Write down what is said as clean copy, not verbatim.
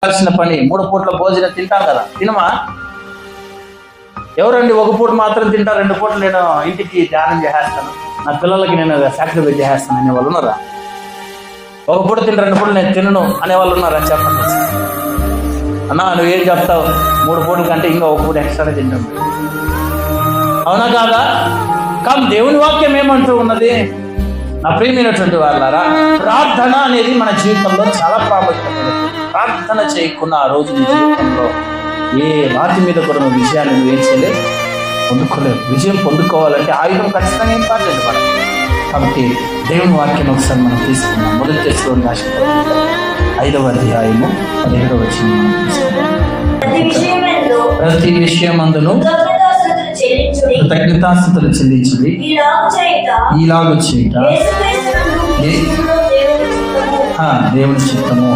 కావాల్సిన పని 3 పూట్ల భోజనం తింటాం కదా, తినమా? ఎవరండి ఒక పూట మాత్రం తింటారు, 2 పూటలు నేను ఇంటికి ధ్యానం చేసేస్తాను, నా పిల్లలకి నేను సాక్రిఫైస్ చేసేస్తాను అనే వాళ్ళు ఉన్నారా? ఒక పూట తింటే 2 పూటలు నేను తినను అనే వాళ్ళు ఉన్నారా? చెప్పండి అన్నా, నువ్వేం చెప్తావు? 3 పూటల కంటే ఇంకా ఒక పూట ఎక్స్ట్రా తింటాం, అవునా కాదా? కానీ దేవుని వాక్యం ఏమంటూ ఉన్నది? నా ప్రియమైనటువంటి వాళ్ళారా, ప్రార్థన అనేది మన జీవితంలో చాలా ప్రాముఖ్యత. ప్రార్థన చేయకుండా ఆ రోజు నీ జీవితంలో ఏ వాటి మీద కూడా నువ్వు విజయాన్ని నువ్వేం చేయలేవు, పొందుకోలేవు. విజయం పొందుకోవాలంటే ఆయుధం ఖచ్చితంగా ఇంపార్టెంట్ మనం. కాబట్టి దేవుని వాక్యం ఒకసారి మనం తీసుకున్నాం. 1 Thessalonians రాసిన 5వ అధ్యాయము 17వ వచనం మనం తీసుకున్నాం. ప్రతి విషయమందును కృతజ్ఞతాస్తుతులు చెల్లించుడి, ఇలాగ చేయుట దేవుని చిత్తము.